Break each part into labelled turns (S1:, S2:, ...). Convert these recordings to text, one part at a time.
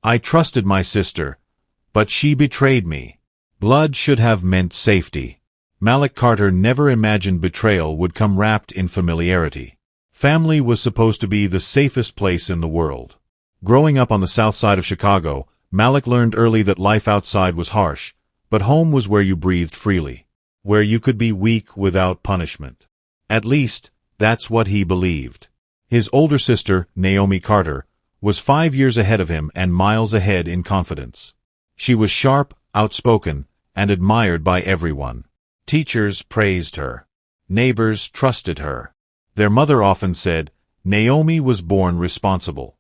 S1: I trusted my sister, but she betrayed me. Blood should have meant safety. Malik Carter never imagined betrayal would come wrapped in familiarity. Family was supposed to be the safest place in the world. Growing up on the south side of Chicago, Malik learned early that life outside was harsh, but home was where you breathed freely, where you could be weak without punishment. At least, that's what he believed. His older sister, Naomi Carter, was 5 years ahead of him and miles ahead in confidence. She was sharp, outspoken, and admired by everyone. Teachers praised her. Neighbors trusted her. Their mother often said, Naomi was born responsible.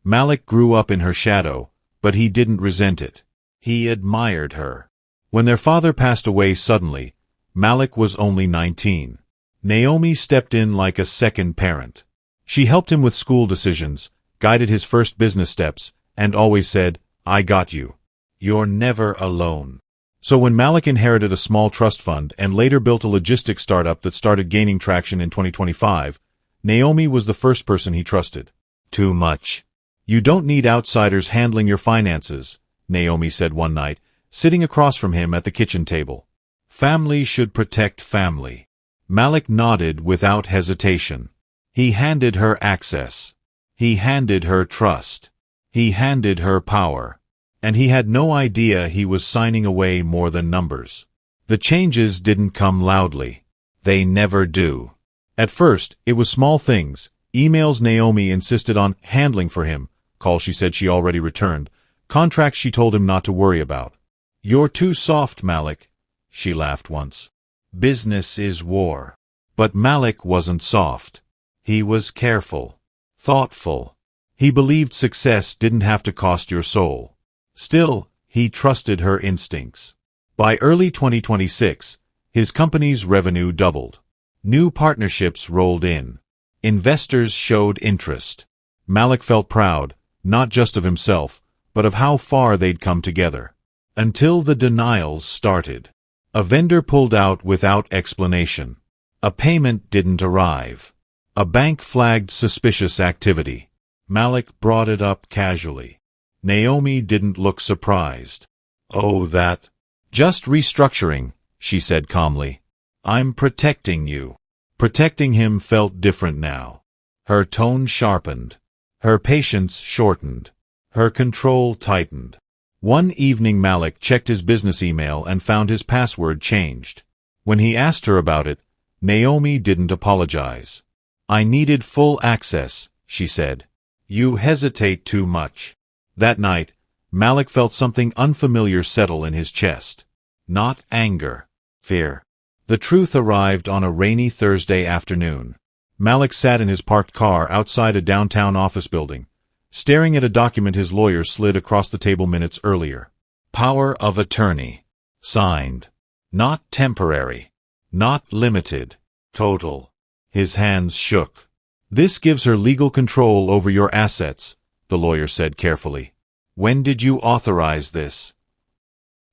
S1: Malik grew up in her shadow, but he didn't resent it. He admired her. When their father passed away suddenly, Malik was only 19. Naomi stepped in like a second parent. She helped him with school decisions, guided his first business steps, and always said, I got you. You're never alone. So when Malik inherited a small trust fund and later built a logistics startup that started gaining traction in 2025, Naomi was the first person he trusted. Too much. You don't need outsiders handling your finances, Naomi said one night, sitting across from him at the kitchen table. Family should protect family. Malik nodded without hesitation. He handed her access. He handed her trust. He handed her power. And he had no idea he was signing away more than numbers. The changes didn't come loudly. They never do. At first, it was small things. Emails Naomi insisted on handling for him, calls she said she already returned, contracts she told him not to worry about. You're too soft, Malik, she laughed once. Business is war. But Malik wasn't soft. He was careful, thoughtful. He believed success didn't have to cost your soul. Still, he trusted her instincts. By early 2026, his company's revenue doubled. New partnerships rolled in. Investors showed interest. Malik felt proud, not just of himself, but of how far they'd come together. Until the denials started. A vendor pulled out without explanation. A payment didn't arrive. A bank flagged suspicious activity. Malik brought it up casually. Naomi didn't look surprised. Oh, that. Just restructuring, she said calmly. I'm protecting you. Protecting him felt different now. Her tone sharpened. Her patience shortened. Her control tightened. One evening Malik checked his business email and found his password changed. When he asked her about it, Naomi didn't apologize. I needed full access, she said. You hesitate too much. That night, Malik felt something unfamiliar settle in his chest. Not anger. Fear. The truth arrived on a rainy Thursday afternoon. Malik sat in his parked car outside a downtown office building, staring at a document his lawyer slid across the table minutes earlier. Power of attorney. Signed. Not temporary. Not limited. Total. His hands shook. This gives her legal control over your assets, the lawyer said carefully. When did you authorize this?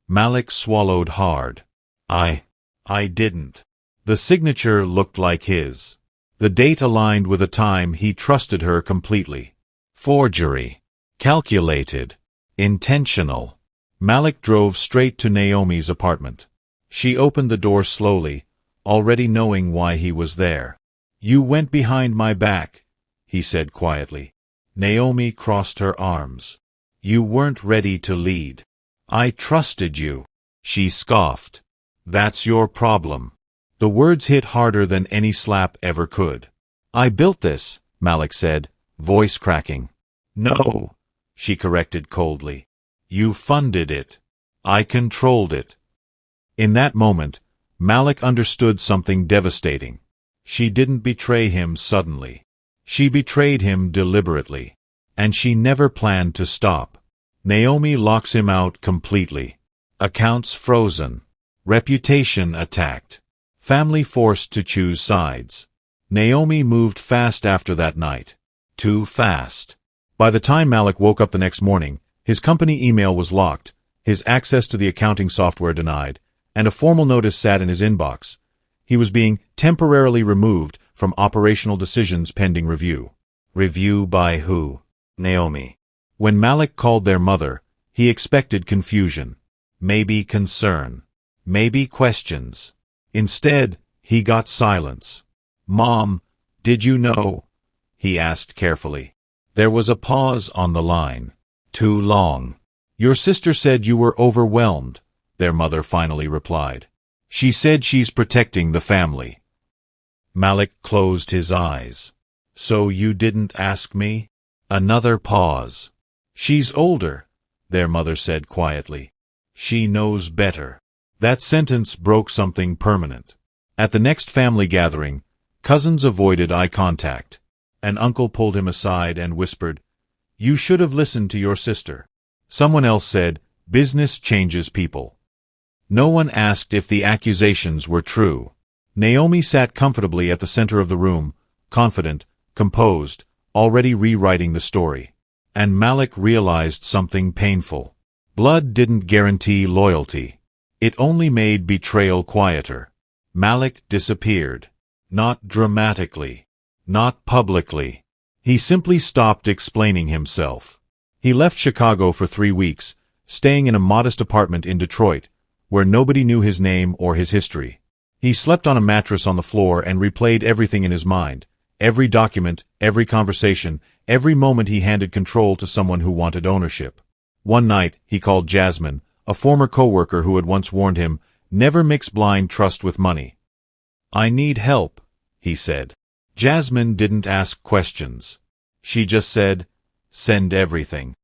S1: Malik swallowed hard. I didn't. The signature looked like his. The date aligned with a time he trusted her completely. Forgery. Calculated. Intentional. Malik drove straight to Naomi's apartment. She opened the door slowly, already knowing why he was there. You went behind my back, he said quietly. Naomi crossed her arms. You weren't ready to lead. I trusted you. She scoffed. That's your problem. The words hit harder than any slap ever could. I built this, Malik said, voice cracking. No, she corrected coldly. You funded it. I controlled it. In that moment, Malik understood something devastating. She didn't betray him suddenly. She betrayed him deliberately. And she never planned to stop. Naomi locks him out completely. Accounts frozen. Reputation attacked. Family forced to choose sides. Naomi moved fast after that night. Too fast. By the time Malik woke up the next morning, his company email was locked, his access to the accounting software denied, and a formal notice sat in his inbox. He was being temporarily removed from operational decisions pending review. Review by who? Naomi. When Malik called their mother, he expected confusion. Maybe concern. Maybe questions. Instead, he got silence. "Mom, did you know?" he asked carefully. There was a pause on the line. Too long. "Your sister said you were overwhelmed," their mother finally replied. "She said she's protecting the family." Malik closed his eyes. "So you didn't ask me?" Another pause. "She's older," their mother said quietly. "She knows better." That sentence broke something permanent. At the next family gathering, cousins avoided eye contact. An uncle pulled him aside and whispered, "You should have listened to your sister." Someone else said, "Business changes people." No one asked if the accusations were true. Naomi sat comfortably at the center of the room, confident, composed, already rewriting the story. And Malik realized something painful. Blood didn't guarantee loyalty. It only made betrayal quieter. Malik disappeared. Not dramatically. Not publicly. He simply stopped explaining himself. He left Chicago for 3 weeks, staying in a modest apartment in Detroit, where nobody knew his name or his history. He slept on a mattress on the floor and replayed everything in his mind. Every document, every conversation, every moment he handed control to someone who wanted ownership. One night, he called Jasmine, a former coworker who had once warned him, "Never mix blind trust with money." "I need help," he said. Jasmine didn't ask questions. She just said, "Send everything."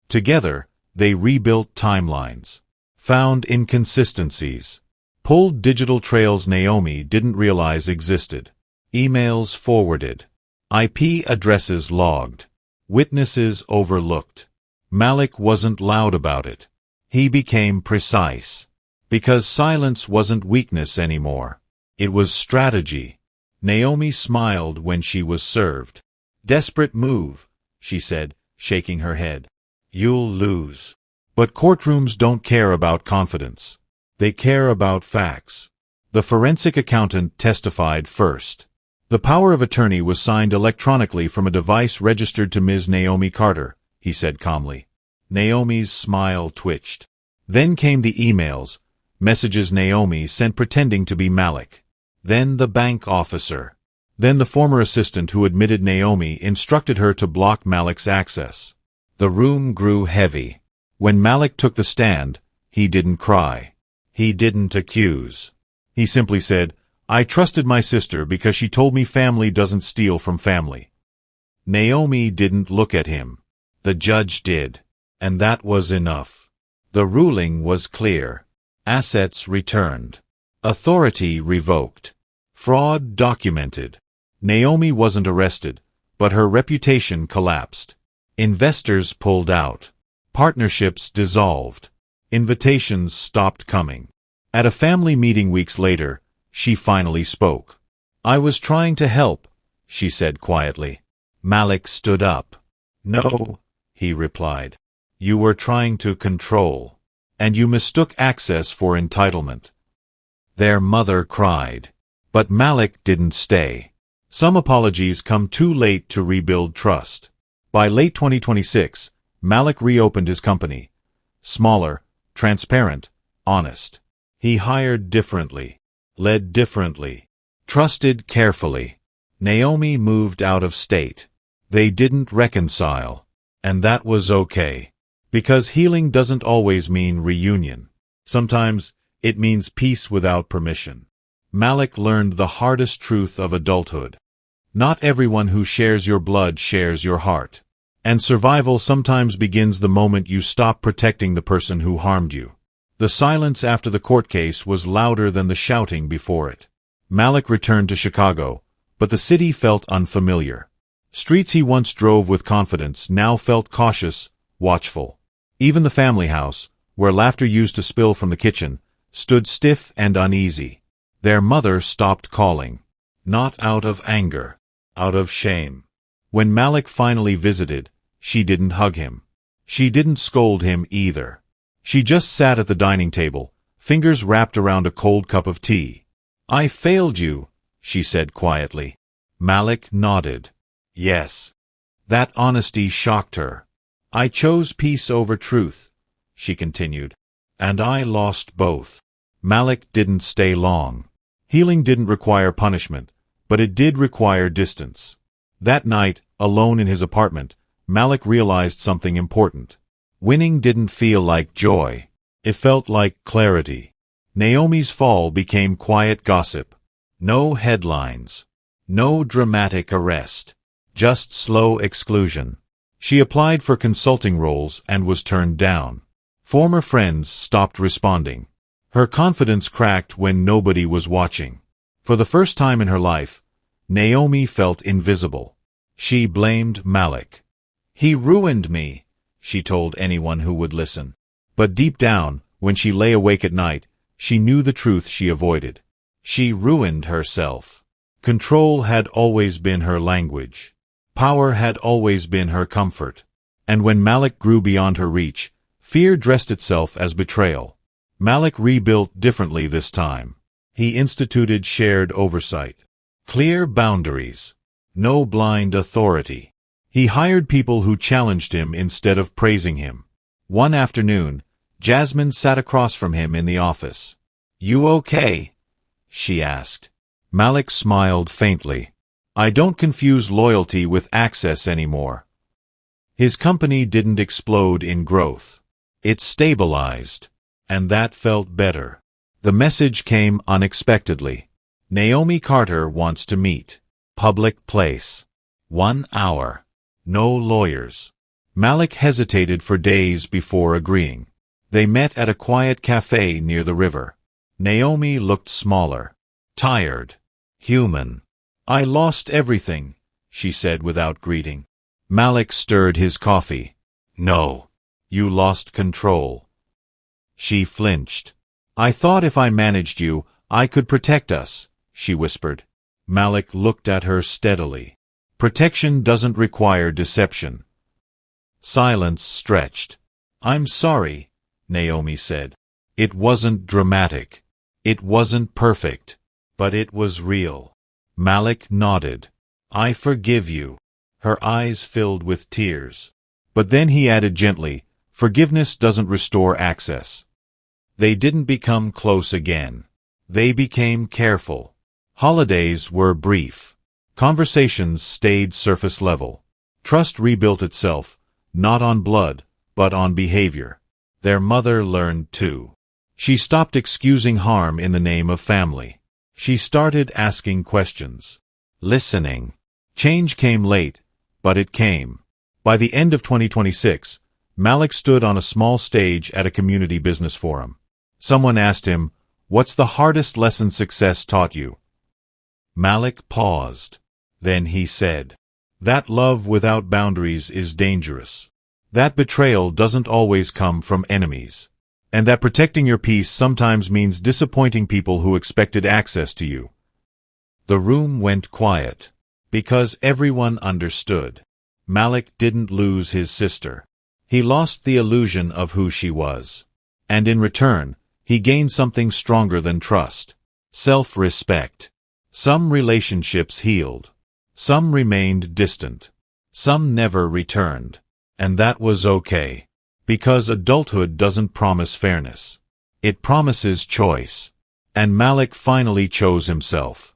S1: Together, they rebuilt timelines, found inconsistencies, pulled digital trails Naomi didn't realize existed. Emails forwarded. IP addresses logged. Witnesses overlooked. Malik wasn't loud about it. He became precise. Because silence wasn't weakness anymore. It was strategy. Naomi smiled when she was served. "Desperate move," she said, shaking her head. "You'll lose." But courtrooms don't care about confidence. They care about facts. The forensic accountant testified first. The power of attorney was signed electronically from a device registered to Ms. Naomi Carter, he said calmly. Naomi's smile twitched. Then came the emails, messages Naomi sent pretending to be Malik. Then the bank officer. Then the former assistant who admitted Naomi instructed her to block Malik's access. The room grew heavy. When Malik took the stand, he didn't cry. He didn't accuse. He simply said, "I trusted my sister because she told me family doesn't steal from family." Naomi didn't look at him. The judge did. And that was enough. The ruling was clear. Assets returned. Authority revoked. Fraud documented. Naomi wasn't arrested, but her reputation collapsed. Investors pulled out. Partnerships dissolved. Invitations stopped coming. At a family meeting weeks later, she finally spoke. "I was trying to help," she said quietly. Malik stood up. "No," he replied. "You were trying to control. And you mistook access for entitlement." Their mother cried. But Malik didn't stay. Some apologies come too late to rebuild trust. By late 2026, Malik reopened his company. Smaller, transparent, honest. He hired differently. Led differently. Trusted carefully. Naomi moved out of state. They didn't reconcile. And that was okay. Because healing doesn't always mean reunion. Sometimes, it means peace without permission. Malik learned the hardest truth of adulthood. Not everyone who shares your blood shares your heart. And survival sometimes begins the moment you stop protecting the person who harmed you. The silence after the court case was louder than the shouting before it. Malik returned to Chicago, but the city felt unfamiliar. Streets he once drove with confidence now felt cautious, watchful. Even the family house, where laughter used to spill from the kitchen, stood stiff and uneasy. Their mother stopped calling. Not out of anger. Out of shame. When Malik finally visited, she didn't hug him. She didn't scold him either. She just sat at the dining table, fingers wrapped around a cold cup of tea. "I failed you," she said quietly. Malik nodded. Yes. That honesty shocked her. I chose peace over truth, she continued. And I lost both. Malik didn't stay long. Healing didn't require punishment, but it did require distance. That night, alone in his apartment, Malik realized something important. Winning didn't feel like joy. It felt like clarity. Naomi's fall became quiet gossip. No headlines. No dramatic arrest. Just slow exclusion. She applied for consulting roles and was turned down. Former friends stopped responding. Her confidence cracked when nobody was watching. For the first time in her life, Naomi felt invisible. She blamed Malik. He ruined me, she told anyone who would listen. But deep down, when she lay awake at night, she knew the truth she avoided. She ruined herself. Control had always been her language. Power had always been her comfort. And when Malik grew beyond her reach, fear dressed itself as betrayal. Malik rebuilt differently this time. He instituted shared oversight. Clear boundaries. No blind authority. He hired people who challenged him instead of praising him. One afternoon, Jasmine sat across from him in the office. "You okay?" she asked. Malik smiled faintly. "I don't confuse loyalty with access anymore." His company didn't explode in growth. It stabilized. And that felt better. The message came unexpectedly. Naomi Carter wants to meet. Public place. 1 hour. No lawyers. Malik hesitated for days before agreeing. They met at a quiet cafe near the river. Naomi looked smaller. Tired. Human. "I lost everything," she said without greeting. Malik stirred his coffee. "No. You lost control." She flinched. "I thought if I managed you, I could protect us," she whispered. Malik looked at her steadily. "Protection doesn't require deception." Silence stretched. "I'm sorry," Naomi said. "It wasn't dramatic. It wasn't perfect. But it was real." Malik nodded. "I forgive you." Her eyes filled with tears. But then he added gently, "Forgiveness doesn't restore access." They didn't become close again. They became careful. Holidays were brief. Conversations stayed surface level. Trust rebuilt itself, not on blood, but on behavior. Their mother learned too. She stopped excusing harm in the name of family. She started asking questions. Listening. Change came late, but it came. By the end of 2026, Malik stood on a small stage at a community business forum. Someone asked him, "What's the hardest lesson success taught you?" Malik paused. Then he said, "That love without boundaries is dangerous. That betrayal doesn't always come from enemies. And that protecting your peace sometimes means disappointing people who expected access to you." The room went quiet. Because everyone understood. Malik didn't lose his sister. He lost the illusion of who she was. And in return, he gained something stronger than trust. Self-respect. Some relationships healed. Some remained distant. Some never returned. And that was okay. Because adulthood doesn't promise fairness. It promises choice. And Malik finally chose himself.